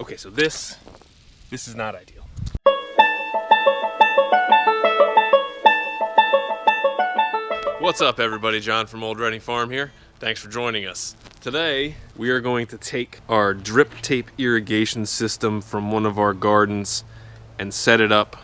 Okay, so this is not ideal. What's up everybody, John from Old Reading Farm here. Thanks for joining us. Today, we are going to take our drip tape irrigation system from one of our gardens and set it up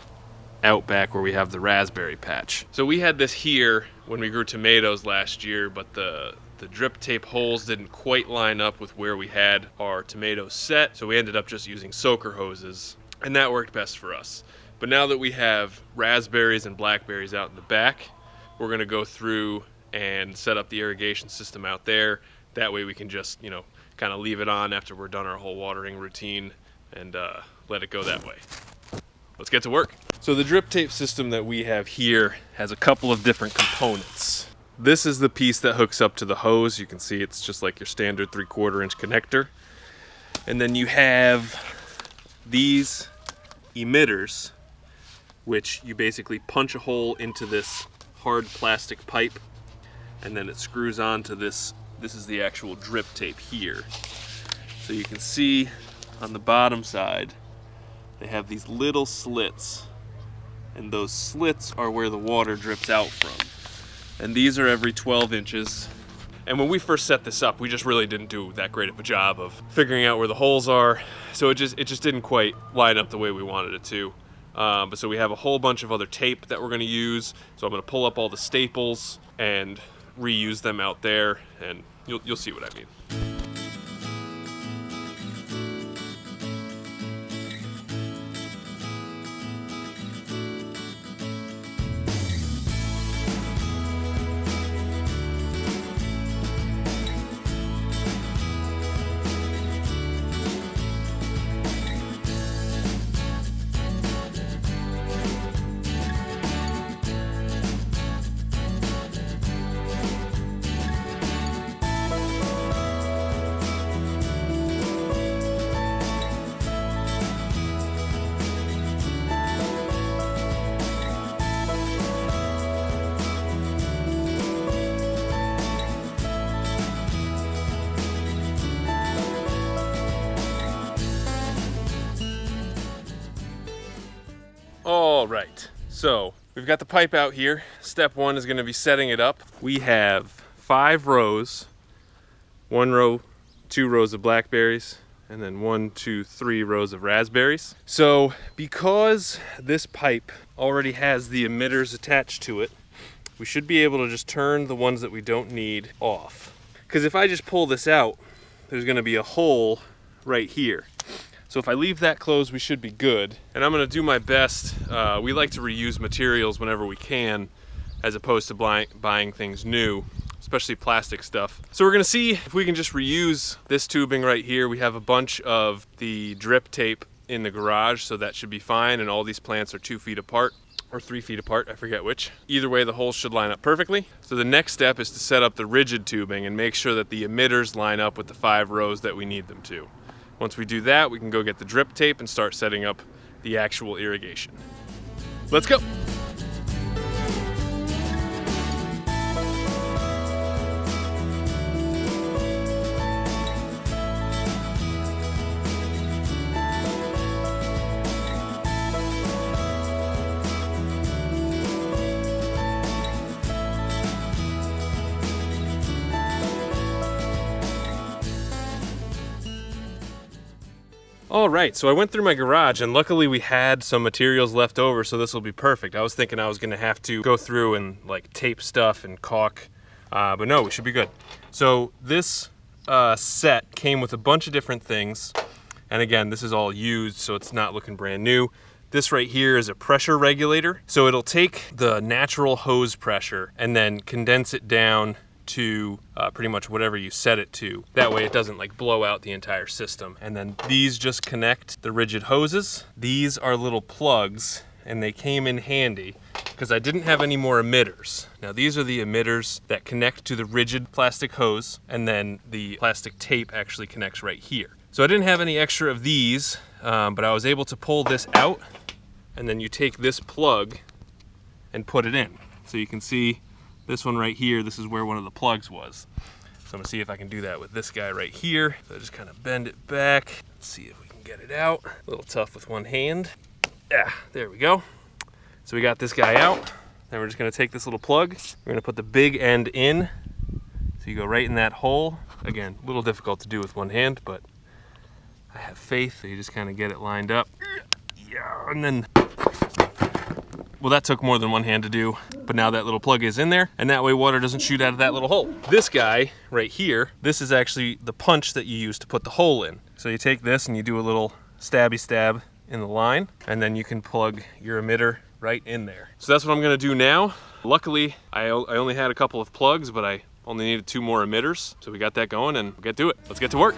out back where we have the raspberry patch. So we had this here when we grew tomatoes last year, but the drip tape holes didn't quite line up with where we had our tomatoes set, so we ended up just using soaker hoses, and that worked best for us. But now that we have raspberries and blackberries out in the back, we're gonna go through and set up the irrigation system out there. That way we can just, you know, kind of leave it on after we're done our whole watering routine and let it go that way. Let's get to work. So the drip tape system that we have here has a couple of different components. This is the piece that hooks up to the hose. You can see it's just like your standard 3/4 inch connector. And then you have these emitters, which you basically punch a hole into this hard plastic pipe, and then it screws onto this. This is the actual drip tape here. So you can see on the bottom side, they have these little slits, and those slits are where the water drips out from. And these are every 12 inches. And when we first set this up, we just really didn't do that great of a job of figuring out where the holes are. So it just didn't quite line up the way we wanted it to. But so we have a whole bunch of other tape that we're gonna use. So I'm gonna pull up all the staples and reuse them out there, and you'll see what I mean. All right, so we've got the pipe out here. Step one is gonna be setting it up. We have 5 rows, 1 row, 2 rows of blackberries, and then 1, 2, 3 rows of raspberries. So because this pipe already has the emitters attached to it, we should be able to just turn the ones that we don't need off. Because if I just pull this out, there's gonna be a hole right here. So if I leave that closed, we should be good. And I'm gonna do my best. We like to reuse materials whenever we can, as opposed to buying things new, especially plastic stuff. So we're gonna see if we can just reuse this tubing right here. We have a bunch of the drip tape in the garage, so that should be fine. And all these plants are 2 feet apart, or 3 feet apart, I forget which. Either way, the holes should line up perfectly. So the next step is to set up the rigid tubing and make sure that the emitters line up with the 5 rows that we need them to. Once we do that, we can go get the drip tape and start setting up the actual irrigation. Let's go. All right, so I went through my garage and luckily we had some materials left over, so this will be perfect. I was thinking I was gonna have to go through and like tape stuff and caulk, but no, we should be good. So this set came with a bunch of different things. And again, this is all used, so it's not looking brand new. This right here is a pressure regulator. So it'll take the natural hose pressure and then condense it down to pretty much whatever you set it to. That way it doesn't like blow out the entire system. And then these just connect the rigid hoses. These are little plugs and they came in handy because I didn't have any more emitters. Now these are the emitters that connect to the rigid plastic hose, and then the plastic tape actually connects right here. So I didn't have any extra of these, but I was able to pull this out, and then you take this plug and put it in. So you can see this one right here, this is where one of the plugs was. So I'm gonna see if I can do that with this guy right here. So I just kind of bend it back. Let's see if we can get it out. A little tough with one hand. Yeah, there we go. So we got this guy out. Then we're just gonna take this little plug. We're gonna put the big end in. So you go right in that hole. Again, a little difficult to do with one hand, but I have faith. So you just kind of get it lined up. Yeah, and then, well, that took more than one hand to do, but now that little plug is in there, and that way water doesn't shoot out of that little hole. This guy right here, this is actually the punch that you use to put the hole in. So you take this and you do a little stabby stab in the line, and then you can plug your emitter right in there. So that's what I'm gonna do now. Luckily, I only had a couple of plugs, but I only needed 2 more emitters. So we got that going and we'll get to it. Let's get to work.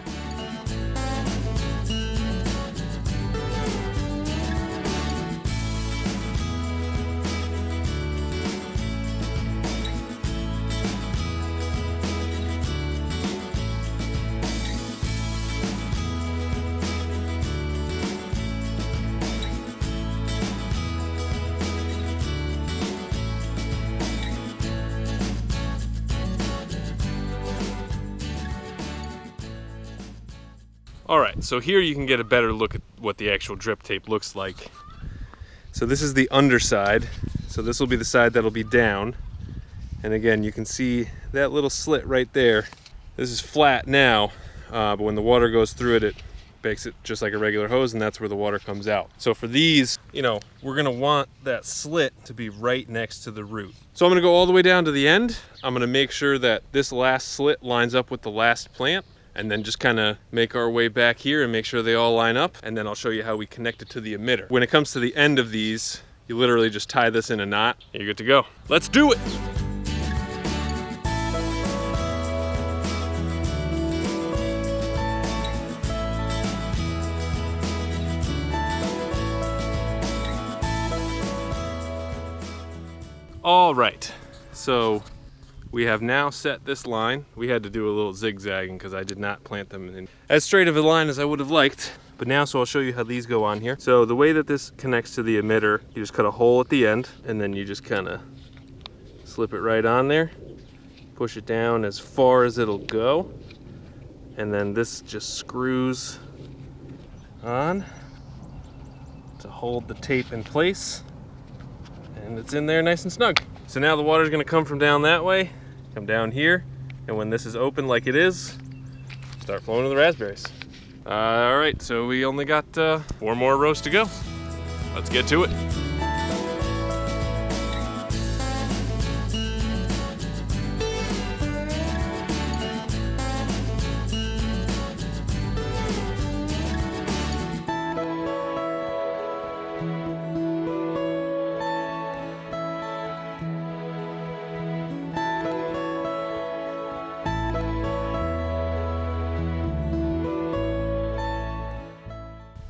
All right, so here you can get a better look at what the actual drip tape looks like. So this is the underside. So this will be the side that'll be down. And again, you can see that little slit right there. This is flat now, but when the water goes through it, it makes it just like a regular hose, and that's where the water comes out. So for these, you know, we're gonna want that slit to be right next to the root. So I'm gonna go all the way down to the end. I'm gonna make sure that this last slit lines up with the last plant, and then just kind of make our way back here and make sure they all line up, and then I'll show you how we connect it to the emitter. When it comes to the end of these, you literally just tie this in a knot, and you're good to go. Let's do it! All right, so we have now set this line. We had to do a little zigzagging because I did not plant them in as straight of a line as I would have liked. But now, so I'll show you how these go on here. So the way that this connects to the emitter, you just cut a hole at the end, and then you just kind of slip it right on there. Push it down as far as it'll go. And then this just screws on to hold the tape in place. And it's in there nice and snug. So now the water's gonna come from down that way, come down here, and when this is open like it is, start flowing to the raspberries. All right, so we only got 4 more rows to go. Let's get to it.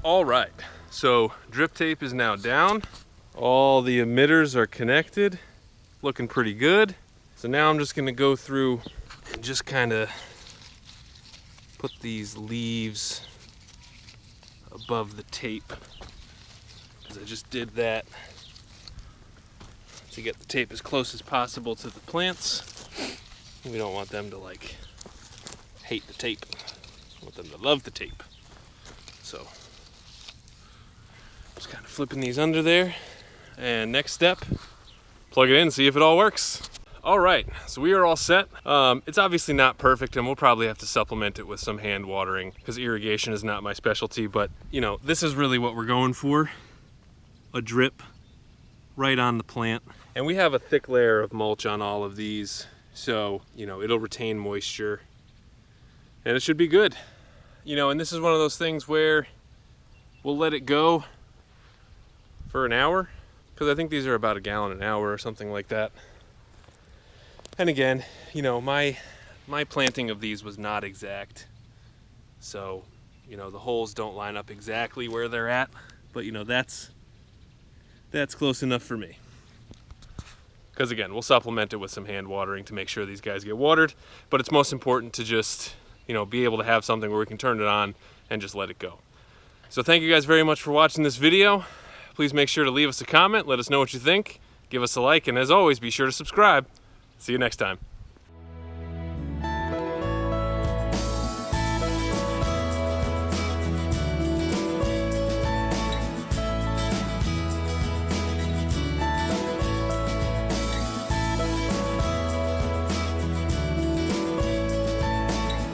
All right, so drip tape is now down. All the emitters are connected, looking pretty good. So now I'm just gonna go through and just kind of put these leaves above the tape, because I just did that to get the tape as close as possible to the plants. We don't want them to like hate the tape. We want them to love the tape. So just kind of flipping these under there, and next step, plug it in and see if it all works. All right, so we are all set. It's obviously not perfect, and we'll probably have to supplement it with some hand watering because irrigation is not my specialty, but you know, this is really what we're going for, a drip right on the plant. And we have a thick layer of mulch on all of these, so you know, it'll retain moisture and it should be good. You know, and this is one of those things where we'll let it go for an hour, because I think these are about 1 gallon an hour or something like that. And again, you know, my planting of these was not exact, so you know, the holes don't line up exactly where they're at, but you know, that's close enough for me. Because again, we'll supplement it with some hand watering to make sure these guys get watered, but it's most important to just, you know, be able to have something where we can turn it on and just let it go. So thank you guys very much for watching this video. Please make sure to leave us a comment, let us know what you think, give us a like, and as always, be sure to subscribe. See you next time.